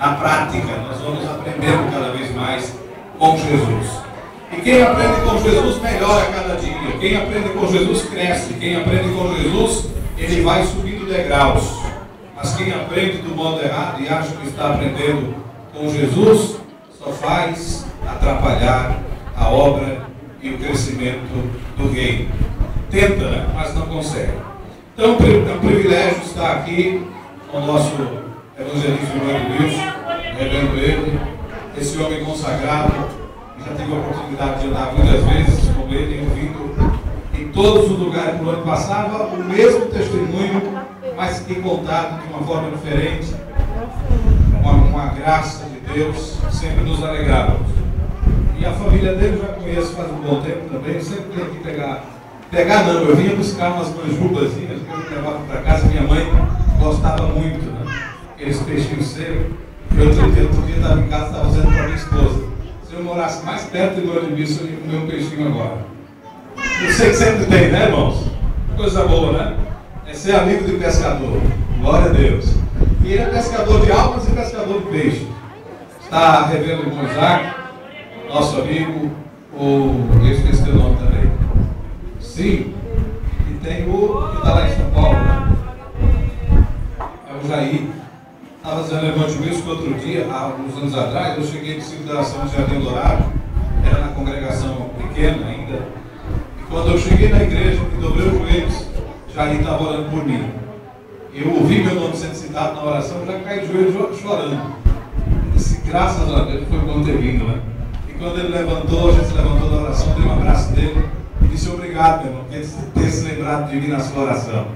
na prática, nós vamos aprendendo cada vez mais com Jesus. E quem aprende com Jesus melhora cada dia. Quem aprende com Jesus cresce. Quem aprende com Jesus, ele vai subindo degraus. Mas quem aprende do modo errado e acha que está aprendendo com Jesus, só faz atrapalhar a obra e o crescimento do reino. Tenta, né? Mas não consegue. Então é um privilégio estar aqui com o nosso evangelista João Deus, revendo ele, esse homem consagrado. Já tive a oportunidade de andar muitas vezes com ele, ouvindo em todos os lugares por onde passava o mesmo testemunho, mas que contado de uma forma diferente, uma graça de Deus, sempre nos alegrávamos. E a família dele eu já conheço faz um bom tempo também, sempre tenho que pegar não, eu vinha buscar umas manjubazinhas que eu levava para casa, minha mãe gostava muito, né? Aqueles peixinhos secos. Outro dia estava em casa, estava fazendo para minha esposa. Se eu morasse mais perto de Morumbi, eu ia comer um peixinho agora. Eu sei que sempre tem, né, irmãos? Coisa boa, né? É ser amigo de pescador. Glória a Deus. E ele é pescador de almas e pescador de peixe. Está revendo o irmão Isaac, nosso amigo, eu esqueci o nome também. Sim. E tem o que está lá em São Paulo, né? É o Jair. Estava fazendo evangelismo outro dia, há alguns anos atrás, eu cheguei de civilização de Jardim Dourado, era na congregação pequena ainda, e quando eu cheguei na igreja e dobrei os joelhos, Jair estava orando por mim. Eu ouvi meu nome sendo citado na oração, já caí de joelhos chorando. Eu disse, graças a Deus, foi bom ter vindo, né? E quando ele levantou, a gente se levantou da oração, dei um abraço dele e disse, obrigado, meu irmão, por ter se lembrado de mim na sua oração.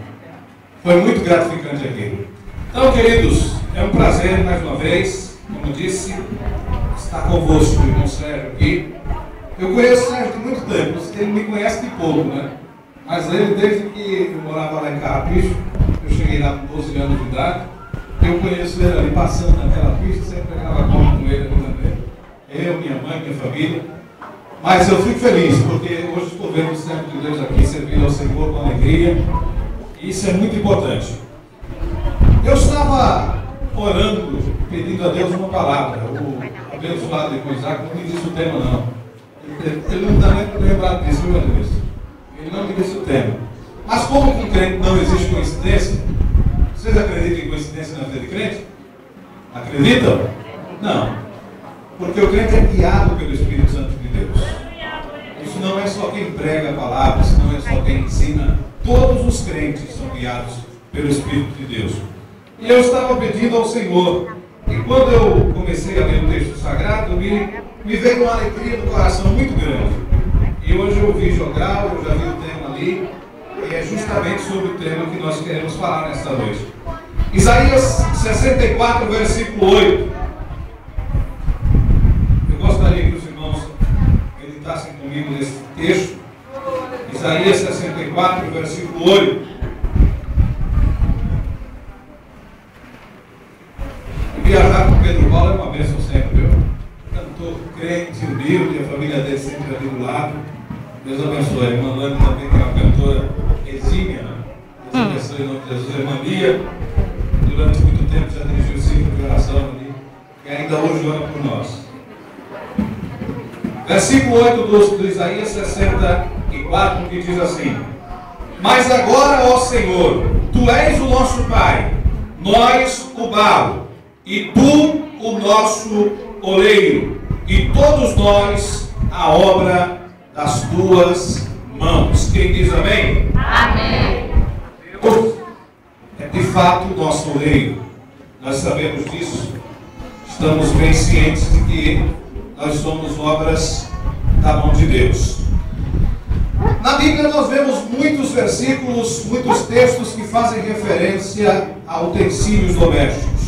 Foi muito gratificante aquilo. Então, queridos, é um prazer mais uma vez, como disse, estar convosco, irmão Sérgio aqui. Eu conheço o Sérgio de muito tempo, ele me conhece de pouco, né? Mas ele, desde que eu morava lá em Carrapicho, eu cheguei lá com 12 anos de idade, eu conheço ele ali passando naquela pista, sempre pegava conta com ele ali também. Eu, minha mãe, minha família. Mas eu fico feliz, porque hoje estou vendo o servo de Deus aqui, servindo ao Senhor com alegria, e isso é muito importante. Eu estava orando, pedindo a Deus uma palavra. O abençoado de Isaac não me disse o tema, não. Ele não está nem lembrado disso, viu, Deus? Ele não me disse o tema. Mas como com crente não existe coincidência, vocês acreditam em coincidência na vida de crente? Acreditam? Não. Porque o crente é guiado pelo Espírito Santo de Deus. Isso não é só quem prega a palavra, isso não é só quem ensina. Todos os crentes são guiados pelo Espírito de Deus. E eu estava pedindo ao Senhor, e quando eu comecei a ler o texto sagrado, me veio uma alegria no coração muito grande. E hoje eu vi jogar, eu já vi o tema ali, e é justamente sobre o tema que nós queremos falar nesta noite. Isaías 64, versículo 8. Eu gostaria que os irmãos meditassem comigo nesse texto. Isaías 64, versículo 8. Viajar com Pedro Paulo é uma bênção sempre, viu? Cantor crente, humilde, a família dele sempre ali do lado. Deus abençoe. A irmã Lani também, que é uma cantora exímia, né? Deus abençoe em nome de Jesus. A irmã Bia, durante muito tempo, já dirigiu o ciclo de oração ali, e ainda hoje ora por nós. Versículo 8 do Isaías 64, que diz assim: Mas agora, ó Senhor, Tu és o nosso Pai, nós o barro, e Tu o nosso oleiro, e todos nós a obra das Tuas mãos. Quem diz amém? Amém. Deus é de fato o nosso oleiro. Nós sabemos disso. Estamos bem cientes de que nós somos obras da mão de Deus. Na Bíblia nós vemos muitos versículos, muitos textos que fazem referência a utensílios domésticos.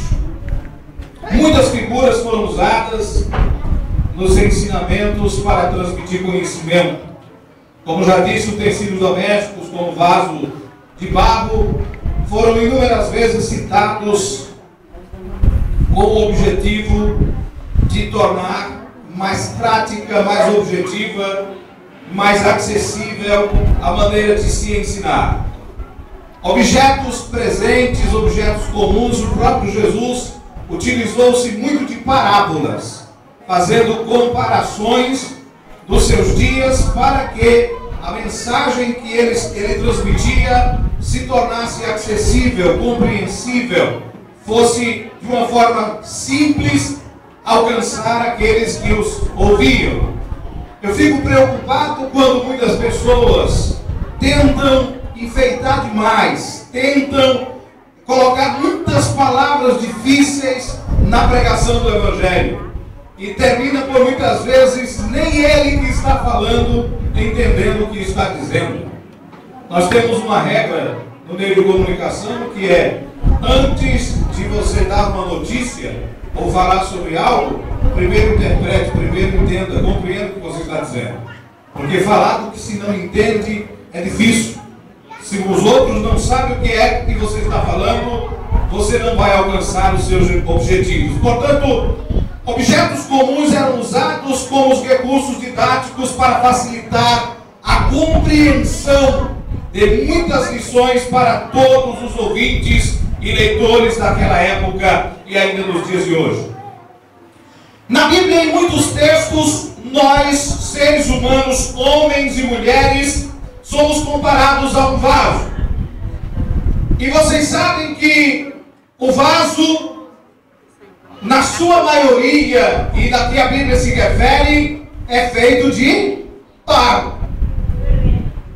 Muitas figuras foram usadas nos ensinamentos para transmitir conhecimento. Como já disse, utensílios domésticos como vaso de barro foram inúmeras vezes citados com o objetivo de tornar mais prática, mais objetiva, mais acessível a maneira de se ensinar. Objetos presentes, objetos comuns, o próprio Jesus utilizou-se muito de parábolas, fazendo comparações dos seus dias para que a mensagem que ele transmitia se tornasse acessível, compreensível, fosse de uma forma simples alcançar aqueles que os ouviam. Eu fico preocupado quando muitas pessoas tentam enfeitar demais, tentam colocar muitas palavras difíceis na pregação do Evangelho. E termina por muitas vezes nem ele que está falando entendendo o que está dizendo. Nós temos uma regra no meio de comunicação que é: antes de você dar uma notícia ou falar sobre algo, primeiro interprete, primeiro entenda, compreenda o que você está dizendo. Porque falar do que se não entende é difícil. Se os outros não sabem o que é que você está falando, você não vai alcançar os seus objetivos. Portanto, objetos comuns eram usados como os recursos didáticos para facilitar a compreensão de muitas lições para todos os ouvintes e leitores daquela época e ainda nos dias de hoje. Na Bíblia, em muitos textos, nós, seres humanos, homens e mulheres, somos comparados a um vaso. E vocês sabem que o vaso, na sua maioria, e da que a Bíblia se refere, é feito de barro.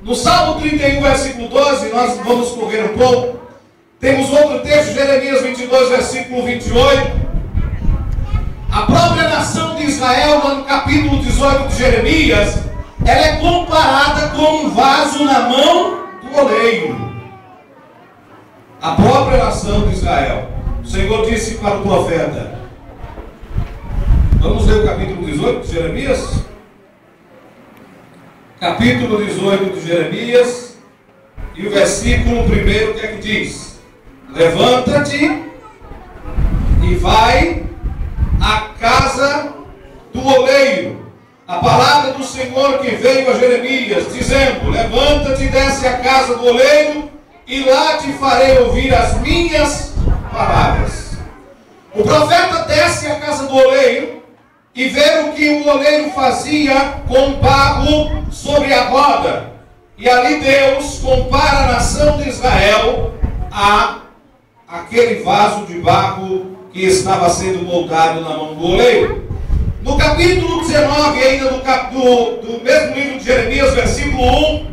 No Salmo 31, versículo 12, nós vamos correr um pouco. Temos outro texto, Jeremias 22, versículo 28. A própria nação de Israel, no capítulo 18 de Jeremias, ela é comparada com um vaso na mão do oleiro. A própria nação de Israel. O Senhor disse para o profeta. Vamos ler o capítulo 18 de Jeremias? Capítulo 18 de Jeremias, e o versículo 1, o que é que diz? Levanta-te e vai à casa do oleiro. A palavra do Senhor que veio a Jeremias, dizendo: levanta-te e desce à casa do oleiro, e lá te farei ouvir as minhas palavras. O profeta desce à casa do oleiro e vê o que o oleiro fazia com barro sobre a roda. E ali Deus compara a nação de Israel a aquele vaso de barro que estava sendo moldado na mão do oleiro. No capítulo 19, ainda do mesmo livro de Jeremias, versículo 1,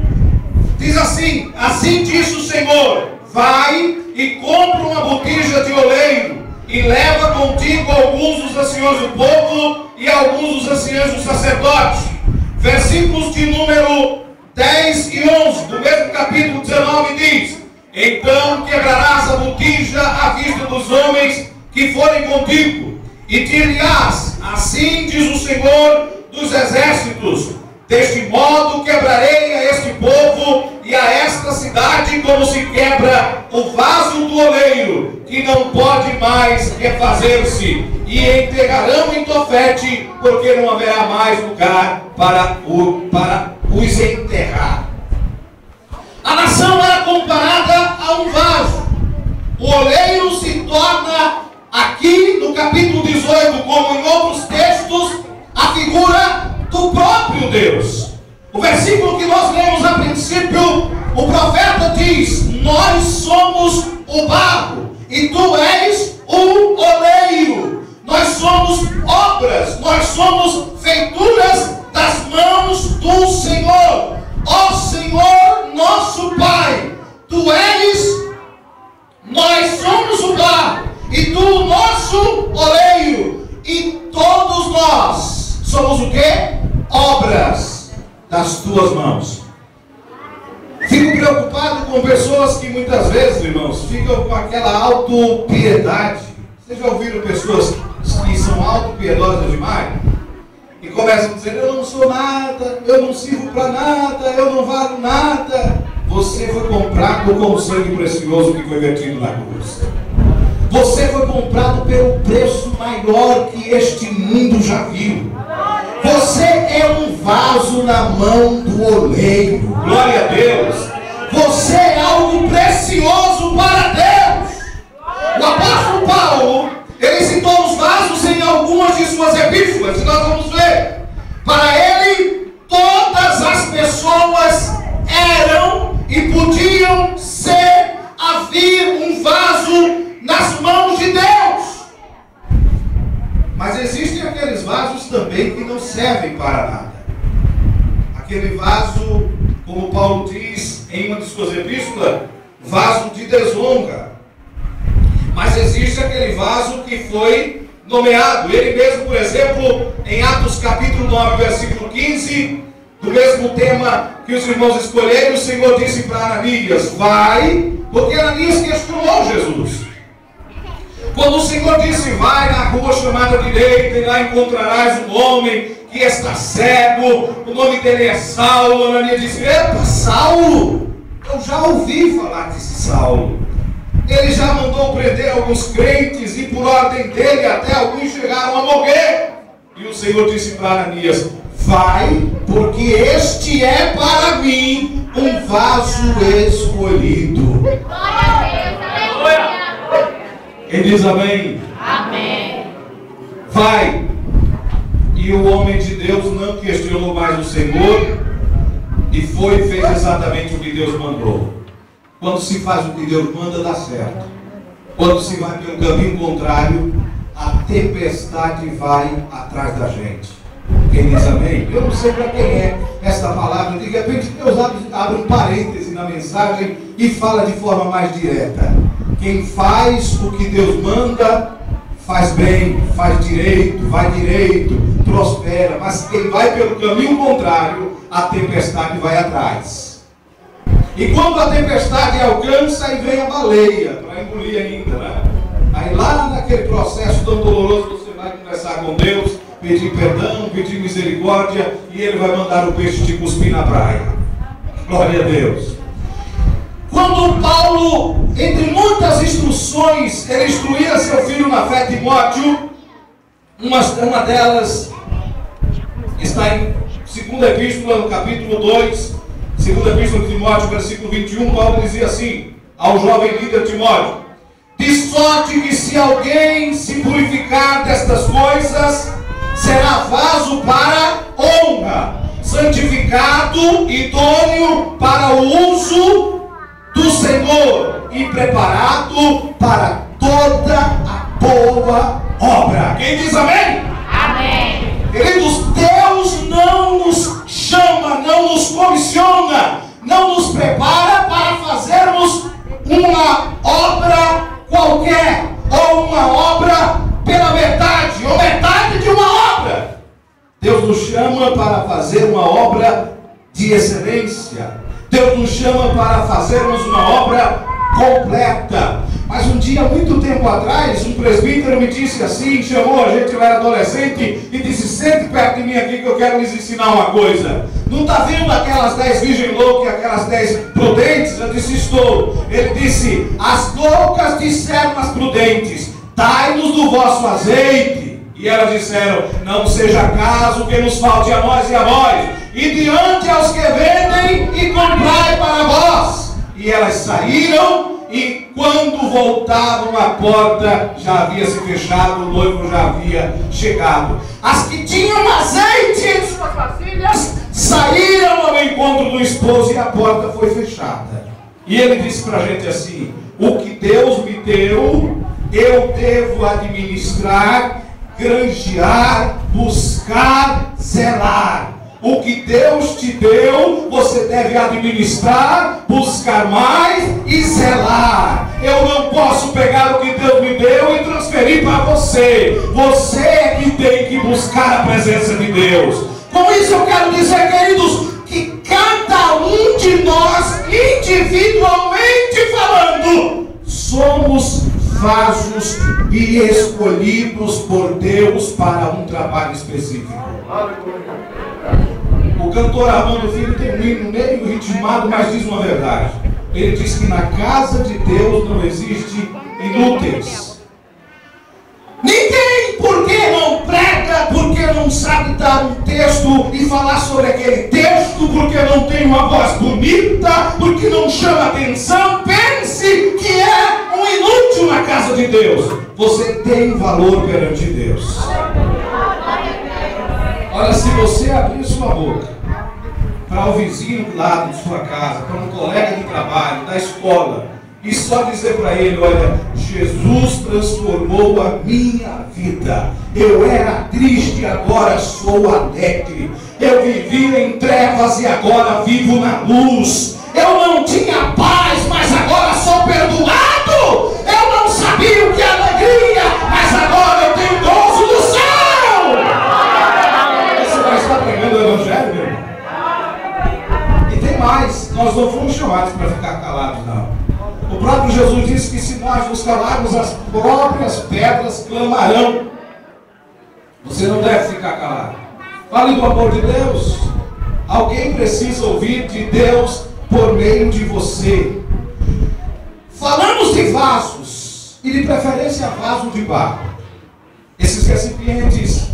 diz assim: assim disse o Senhor, vai e compra uma botija de oleiro, e leva contigo alguns dos anciões do povo e alguns dos anciões dos sacerdotes. Versículos de número 10 e 11, do mesmo capítulo 19, diz: então quebrarás a botija à vista dos homens que forem contigo, e dir-lhes-ás: assim diz o Senhor dos exércitos, deste modo quebrarei a este povo e a esta cidade como se quebra o vaso do oleiro, que não pode mais refazer-se, e enterrarão em Tofete, porque não haverá mais lugar para os enterrar. A nação era comparada a um vaso. O oleiro se torna, aqui no capítulo 18, como em outros textos, a figura do próprio Deus. O versículo que nós lemos a princípio, o profeta diz: nós somos o barro e tu és o oleiro. Nós somos obras, nós somos feituras das mãos do Senhor. Ó Senhor nosso Pai, tu és, nós somos o barro e tu o nosso oleiro, e todos nós somos o quê? Obras das tuas mãos. Fico preocupado com pessoas que muitas vezes, irmãos, ficam com aquela autopiedade. Vocês já ouviram pessoas que são autopiedosas demais? E começam a dizer: eu não sou nada, eu não sirvo para nada, eu não valho nada. Você foi comprado com o sangue precioso que foi vertido na cruz. Você foi comprado pelo preço maior que este mundo já viu. Você é um vaso na mão do oleiro. Glória a Deus. Você é algo precioso para Deus. O apóstolo Paulo, ele se também que não servem para nada. Aquele vaso, como Paulo diz em uma de suas epístolas, vaso de desonra. Mas existe aquele vaso que foi nomeado. Ele mesmo, por exemplo, em Atos capítulo 9, versículo 15, do mesmo tema que os irmãos escolheram, o Senhor disse para Ananias: vai, porque Ananias questionou Jesus. Quando o Senhor disse: vai na rua chamada direita e lá encontrarás um homem que está cego, o nome dele é Saulo. Ananias disse: epa, Saulo, eu já ouvi falar desse Saulo. Ele já mandou prender alguns crentes e por ordem dele até alguns chegaram a morrer. E o Senhor disse para Ananias: vai, porque este é para mim um vaso escolhido. Ele diz amém? Amém. Vai. E o homem de Deus não questionou mais o Senhor e foi e fez exatamente o que Deus mandou. Quando se faz o que Deus manda, dá certo. Quando se vai pelo caminho contrário, a tempestade vai atrás da gente. Quem diz amém? Eu não sei para quem é esta palavra. De repente Deus abre um parêntese na mensagem e fala de forma mais direta. Quem faz o que Deus manda, faz bem, faz direito, vai direito, prospera. Mas quem vai pelo caminho contrário, a tempestade vai atrás. E quando a tempestade alcança, aí vem a baleia, para engolir ainda, né? Aí lá naquele processo tão doloroso, você vai conversar com Deus, pedir perdão, pedir misericórdia, e Ele vai mandar o peixe te cuspir na praia. Glória a Deus. Quando Paulo, entre muitas instruções, ele instruía seu filho na fé, Timóteo, uma delas está em 2 Epístola, no capítulo 2, 2 Epístola de Timóteo, versículo 21, Paulo dizia assim ao jovem líder Timóteo: de sorte que se alguém se purificar destas coisas, será vaso para honra, santificado, idôneo para o uso do Senhor e preparado para toda a boa obra. Quem diz amém? Amém. Queridos, Deus não nos chama, não nos comissiona, não nos prepara para fazermos uma obra qualquer, ou uma obra pela metade, ou metade de uma obra. Deus nos chama para fazer uma obra de excelência. Deus nos chama para fazermos uma obra completa. Mas um dia, muito tempo atrás, um presbítero me disse assim, chamou a gente, eu era adolescente, e disse: sente perto de mim aqui que eu quero lhes ensinar uma coisa. Não está vendo aquelas 10 virgens loucas e aquelas 10 prudentes? Eu disse: estou. Ele disse: as loucas disseram às prudentes: dai-nos do vosso azeite. E elas disseram: não seja caso que nos falte a nós e a vós, e diante aos que vendem, e comprai para vós. E elas saíram, e quando voltavam, a porta já havia se fechado, o noivo já havia chegado. As que tinham azeite em suas vasilhas saíram ao encontro do esposo, e a porta foi fechada. E ele disse para a gente assim: o que Deus me deu, eu devo administrar, granjear, buscar, zelar. O que Deus te deu, você deve administrar, buscar mais e zelar. Eu não posso pegar o que Deus me deu e transferir para você. Você é que tem que buscar a presença de Deus. Com isso eu quero dizer, queridos, que cada um de nós, individualmente falando, somos vasos e escolhidos por Deus para um trabalho específico. O cantor Armando Filho tem um hino meio ritmado, mas diz uma verdade. Ele diz que na casa de Deus não existe inúteis. Ninguém, porque não prega, porque não sabe dar um texto e falar sobre aquele texto, porque não tem uma voz bonita, porque não chama atenção, pense que é um inútil na casa de Deus. Você tem valor perante Deus. Olha, se você abrir sua boca para o vizinho do lado de sua casa, para um colega de trabalho, da escola, e só dizer para ele: olha, Jesus transformou a minha vida. Eu era triste, agora sou alegre. Eu vivia em trevas e agora vivo na luz. Eu não tinha paz, mas agora sou perdoado. Eu não sabia o que é alegria, mas agora eu tenho gozo do céu. Você vai estar pregando o evangelho, meu irmão? E tem mais, nós não fomos chamados para ficar calados, não. O próprio Jesus disse que se nós nos calarmos, as próprias pedras clamarão. Você não deve ficar calado. Fale do amor de Deus. Alguém precisa ouvir de Deus por meio de você. Falamos de vasos, e de preferência vaso de barro. Esses recipientes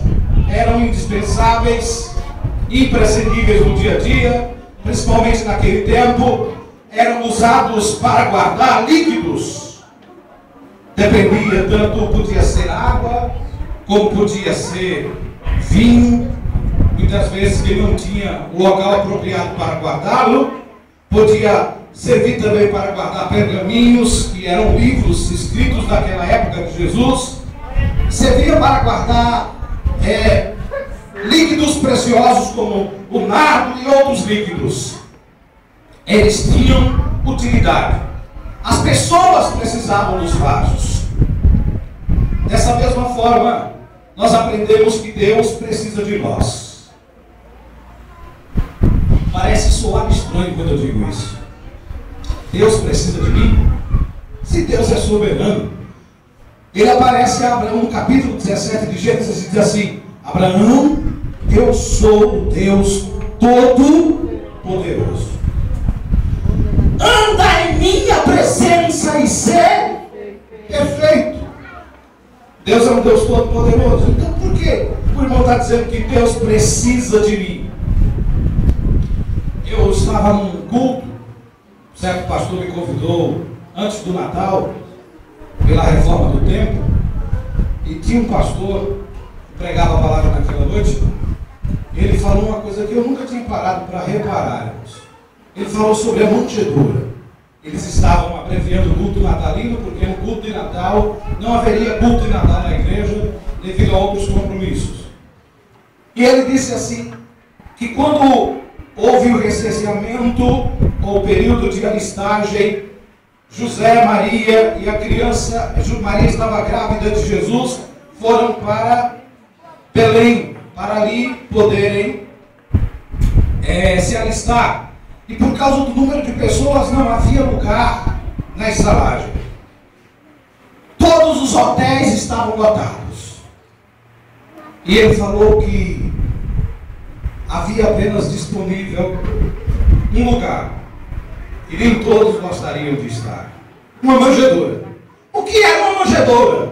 eram indispensáveis, imprescindíveis no dia a dia, principalmente naquele tempo. Eram usados para guardar líquidos. Dependia, tanto podia ser água, como podia ser vinho. Muitas vezes quem não tinha o local apropriado para guardá-lo, podia servir também para guardar pergaminhos, que eram livros escritos naquela época de Jesus. Servia para guardar líquidos preciosos como o nardo e outros líquidos. Eles tinham utilidade. As pessoas precisavam dos vasos. Dessa mesma forma, nós aprendemos que Deus precisa de nós. Parece soar estranho quando eu digo isso. Deus precisa de mim? Se Deus é soberano, ele aparece a Abraão no capítulo 17 de Gênesis e diz assim: Abraão, eu sou o Deus Todo-Poderoso. Anda em minha presença e ser perfeito. Deus é um Deus Todo-Poderoso. Então por que o irmão está dizendo que Deus precisa de mim? Eu estava num culto, certo pastor me convidou antes do Natal, pela reforma do templo, e tinha um pastor que pregava a palavra naquela noite. Ele falou uma coisa que eu nunca tinha parado para reparar, irmãos. Ele falou sobre a manjedoura. Eles estavam abreviando o culto natalino, porque no culto de Natal não haveria culto de Natal na igreja, devido a outros compromissos. E ele disse assim, que quando houve o recenseamento, ou o período de alistagem, José, Maria e a criança, Maria estava grávida de Jesus, foram para Belém, para ali poderem se alistar. E por causa do número de pessoas não havia lugar na estalagem. Todos os hotéis estavam lotados. E ele falou que havia apenas disponível um lugar. E nem todos gostariam de estar. Uma manjedoura. O que era uma manjedoura?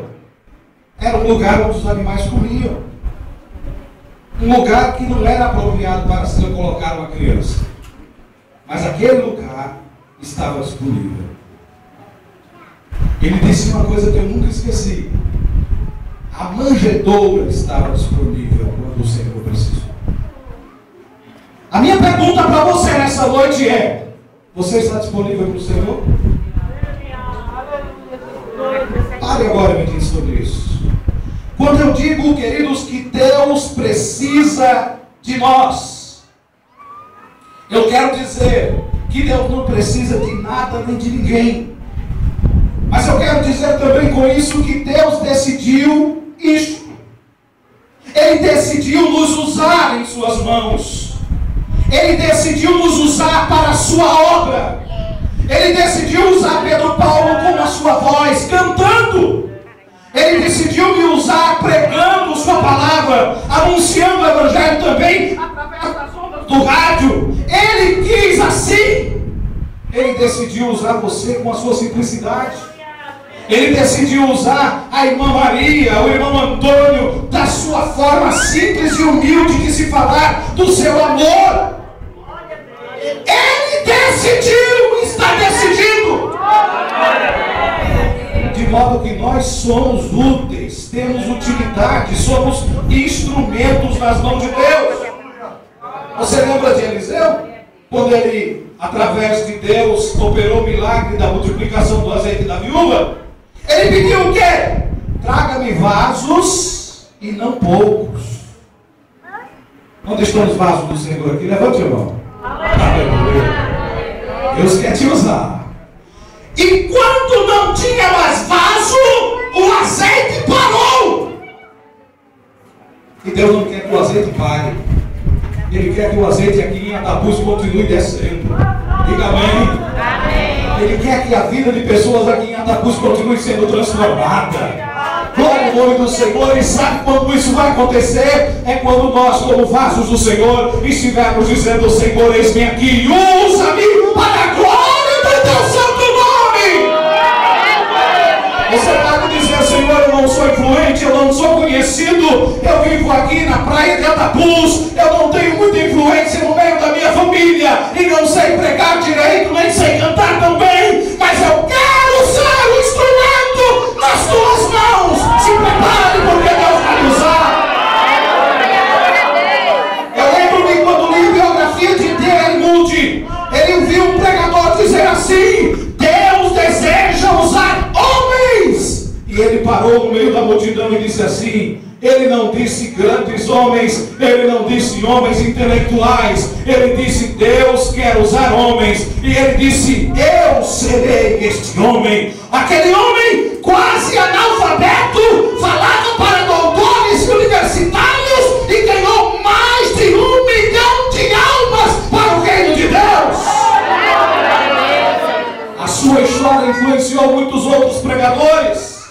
Era um lugar onde os animais comiam. Um lugar que não era apropriado para se colocar uma criança. Mas aquele lugar estava disponível. Ele disse uma coisa que eu nunca esqueci. A manjedoura estava disponível quando o Senhor precisou. A minha pergunta para você nessa noite é: você está disponível para o Senhor? Pare agora e me diz sobre isso. Quando eu digo, queridos, que Deus precisa de nós, eu quero dizer que Deus não precisa de nada nem de ninguém. Mas eu quero dizer também com isso que Deus decidiu isto. Ele decidiu nos usar em suas mãos. Ele decidiu nos usar para a sua obra. Ele decidiu usar Pedro Paulo com a sua voz, cantando. Ele decidiu me usar pregando sua palavra, anunciando o evangelho também, através das ondas do rádio. Ele quis assim. Ele decidiu usar você com a sua simplicidade. Ele decidiu usar a irmã Maria, o irmão Antônio, da sua forma simples e humilde de se falar do seu amor. Ele decidiu, está decidido. De modo que nós somos úteis, temos utilidade, somos instrumentos nas mãos de Deus. Você lembra de Eliseu? Quando ele, através de Deus, operou o milagre da multiplicação do azeite da viúva? Ele pediu o quê? Traga-me vasos e não poucos. Onde estão os vasos do Senhor aqui? Levante a mão. Deus quer te usar. E quando não tinha mais vaso, o azeite parou. E Deus não quer que o azeite pare. Ele quer que o azeite aqui em Atabus continue descendo. Diga amém. Ele quer que a vida de pessoas aqui em Atabus continue sendo transformada. Glória ao nome do Senhor. E sabe quando isso vai acontecer? É quando nós, como vasos do Senhor, estivermos dizendo: Senhor, eis-me aqui, usa-me para a glória do teu santo nome. Você pode dizer: Senhor, eu não sou influente, eu não sou conhecido, eu vivo aqui na praia de Atabus, eu não tenho muita influência no meio da minha família, e não sei pregar direito, nem sei cantar tão bem, mas eu quero ser o instrumento nas tuas mãos. Se prepare, porque Deus vai me usar. Eu lembro-me quando li a biografia de D.L. Moody, ele viu um pregador dizer assim: Deus deseja usar homens. E ele parou no meio da multidão e disse assim: ele não disse grandes homens, ele não disse homens intelectuais, ele disse: Deus quer usar homens. E ele disse: eu serei este homem. Aquele homem quase analfabeto falava para doutores universitários e ganhou mais de 1 milhão de almas para o reino de Deus. A sua história influenciou muitos outros pregadores.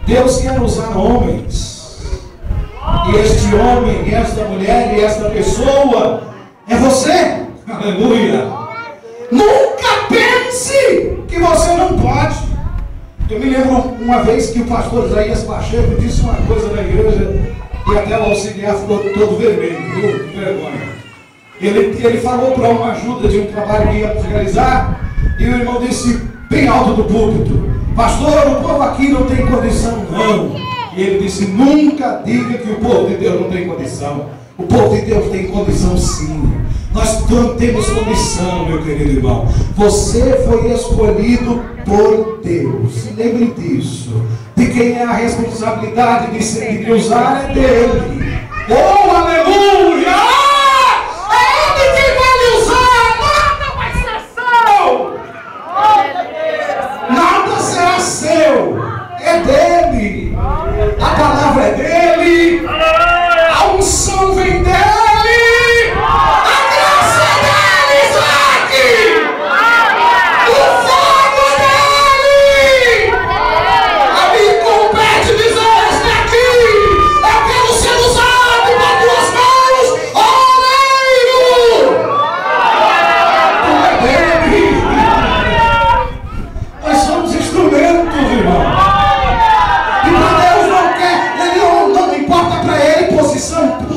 Deus quer usar homens. E este homem, e esta mulher, e esta pessoa é você. Aleluia. Nunca pense que você não pode. Eu me lembro uma vez que o pastor Isaías Pacheco disse uma coisa na igreja e até o auxiliar ficou todo vermelho, viu? Que vergonha. Ele falou para uma ajuda de um trabalho que íamos realizar, e o irmão disse bem alto do púlpito: pastor, o povo aqui não tem condição não. E ele disse: nunca diga que o povo de Deus não tem condição. O povo de Deus tem condição sim. Nós temos condição, meu querido irmão. Você foi escolhido por Deus. Lembre disso. De quem é a responsabilidade de usar é dele. Oh, aleluia! É ele quem vai lhe usar. Nada vai ser seu. Nada será seu. É dele. A palavra é dele. A unção vem dele.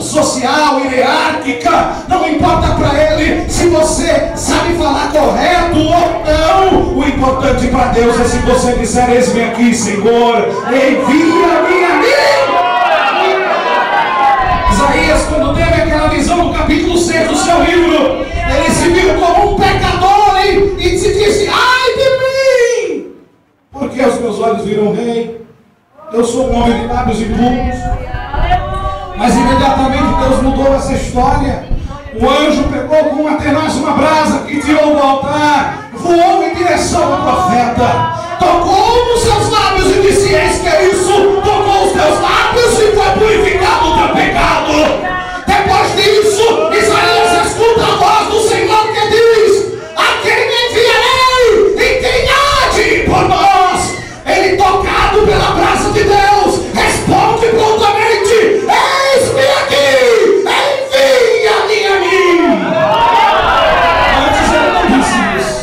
Social, hierárquica, não importa para ele se você sabe falar correto ou não. O importante para Deus é se você disser: eis-me aqui, Senhor, envia-me a mim. Isaías, quando teve aquela visão no capítulo 6 do seu livro, ele se viu como um pecador e se disse: ai de mim, porque os meus olhos viram o rei. Eu sou um homem de lábios impuros. Mas imediatamente Deus mudou essa história. O anjo pegou com uma tenaz uma brasa que tirou do altar, voou em direção ao profeta, tocou nos seus lábios e disse: eis que é isso. Tocou os teus lábios e foi purificado o teu pecado. Depois disso, Isaías escuta a voz do Senhor que diz: a quem enviarei e quem há de ir por nós? Ele, tocado pela brasa de Deus, responde prontamente: eis-me aqui, envia-me a mim. Antes ele não disse isso.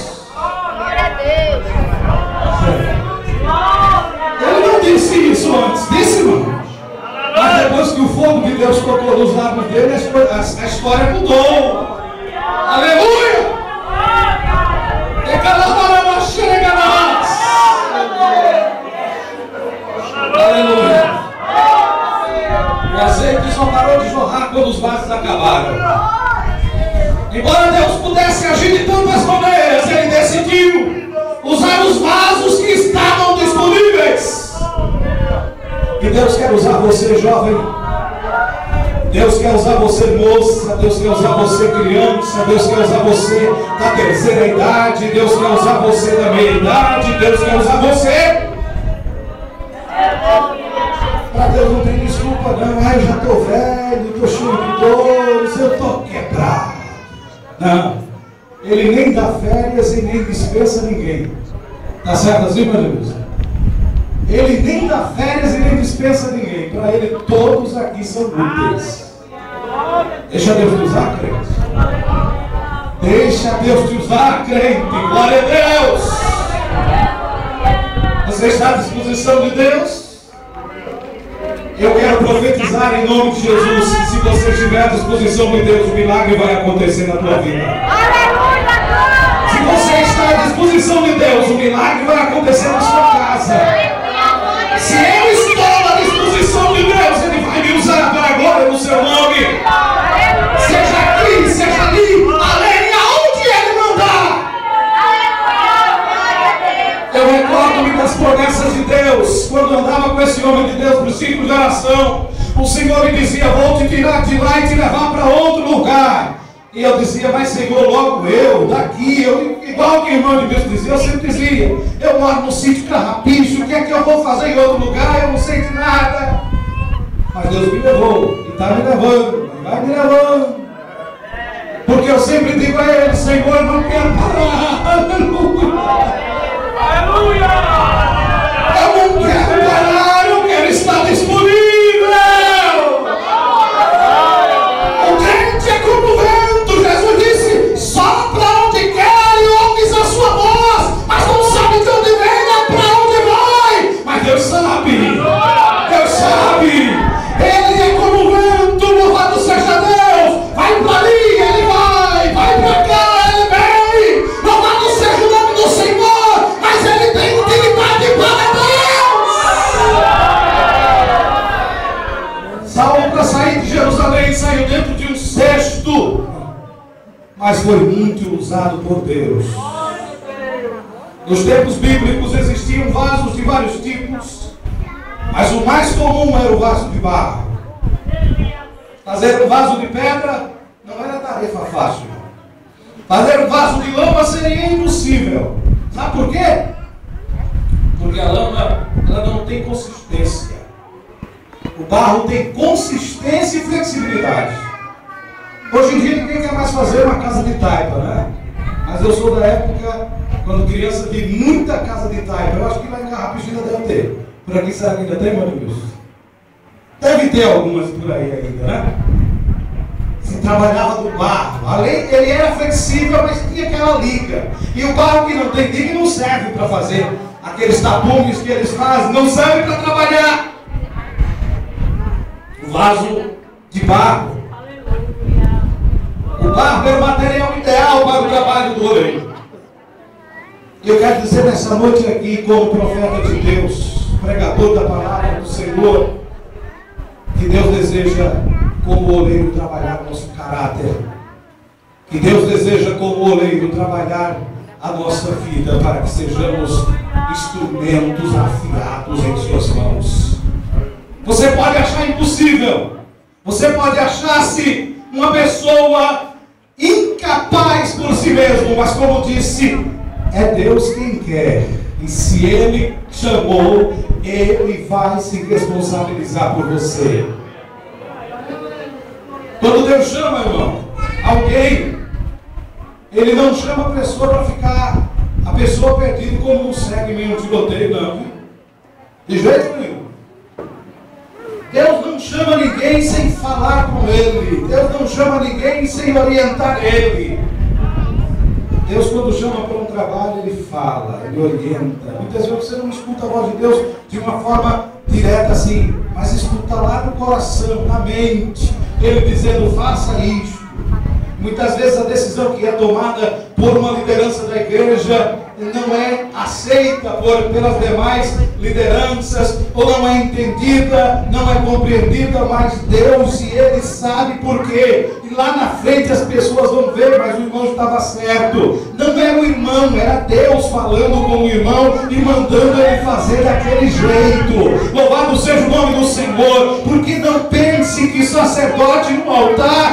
Ele não disse isso antes, disse não. Mas depois que o fogo de Deus tocou nos lábios dele, a história mudou. Aleluia! Aleluia! O azeite só parou de jorrar quando os vasos acabaram. Embora Deus pudesse agir de tantas maneiras, ele decidiu usar os vasos que estavam disponíveis. E Deus quer usar você, jovem. Deus quer usar você, moça. Deus quer usar você, criança. Deus quer usar você da terceira idade. Deus quer usar você da meia idade. Deus quer usar você. Para Deus não tem desculpa não. Eu já estou velho, estou cheio de dores, eu estou quebrado. Não. Ele nem dá férias e nem dispensa ninguém. Está certo assim, meu Deus? Ele nem dá férias e nem dispensa ninguém. Para ele todos aqui são úteis. Deixa Deus te usar, crente. Deixa Deus te usar, crente. Glória a Deus. Você está à disposição de Deus? Eu quero profetizar em nome de Jesus. Se você estiver à disposição de Deus, o milagre vai acontecer na tua vida. Se você está à disposição de Deus, o milagre vai acontecer na sua casa. Se eu estou à disposição de Deus, Ele vai me usar para a glória do seu nome. Seja aqui, seja ali, além aonde Ele mandar. Eu recordo-me das promessas de Deus. Quando andava com esse homem de Deus para o ciclo de oração, o Senhor me dizia: vou te tirar de lá e te levar para outro lugar. E eu dizia: mas Senhor, logo eu, daqui, igual que o irmão de Deus dizia, eu sempre dizia: eu moro no sítio Carrapicho, o que é que eu vou fazer em outro lugar? Eu não sei de nada. Mas Deus me levou, e está me levando, e vai me levando. Porque eu sempre digo a Ele: Senhor, eu não quero parar. Aleluia! Eu não quero parar, eu quero estar disponível. O crente é como o vento. Jesus disse: sopra onde quer e ouves a sua voz, mas não sabe de onde vem nem para onde vai. Mas Deus sabe. Deus sabe. Ele é como o vento. Louvado seja Deus. Vai para ali, Ele vai. Vai para cá, Ele vem. Louvado seja o nome do Senhor. Mas Ele tem intimidade para Deus. Saulo, para sair de Jerusalém, saiu dentro de um cesto, mas foi muito usado por Deus. Nos tempos bíblicos existiam vasos de vários tipos, mas o mais comum era o vaso de barro. Fazer um vaso de pedra não era tarefa fácil. Fazer um vaso de lama seria impossível. Sabe por quê? Porque a lama, ela não tem consistência. O barro tem consistência e flexibilidade. Hoje em dia ninguém quer mais fazer uma casa de taipa, né? Mas eu sou da época, quando criança, vi muita casa de taipa. Eu acho que lá em Carrapicho ainda deve ter. Por aqui será que ainda tem, meu Deus? Deve ter algumas por aí ainda, né? Se trabalhava do barro. Ele era flexível, mas tinha aquela liga. E o barro que não tem liga não serve para fazer aqueles tapumes que eles fazem, não serve para trabalhar. O vaso de barro. O barro é o material ideal para o trabalho do oleiro. E eu quero dizer nessa noite aqui, como profeta de Deus, pregador da palavra do Senhor, que Deus deseja, como oleiro, trabalhar o nosso caráter. Que Deus deseja, como oleiro, trabalhar a nossa vida para que sejamos instrumentos afiados em suas mãos. Você pode achar impossível. Você pode achar-se uma pessoa incapaz por si mesmo, mas como disse, é Deus quem quer. E se Ele chamou, Ele vai se responsabilizar por você. Quando Deus chama, irmão, alguém, Ele não chama a pessoa para ficar a pessoa perdida como um cego em meio a um tiroteio, não. De jeito nenhum. Deus não chama ninguém sem falar com Ele. Deus não chama ninguém sem orientar Ele. Deus, quando chama para um trabalho, Ele fala, Ele orienta. Muitas vezes você não escuta a voz de Deus de uma forma direta assim, mas escuta lá no coração, na mente, Ele dizendo: faça isto. Muitas vezes a decisão que é tomada por uma liderança da igreja não é aceita pelas demais lideranças, ou não é entendida, não é compreendida, mas Deus e Ele sabe por quê. E lá na frente as pessoas vão ver: mas o irmão estava certo. Não é o irmão Não, era Deus falando com o irmão e mandando ele fazer daquele jeito. Louvado seja o nome do Senhor, porque não pense que sacerdote no altar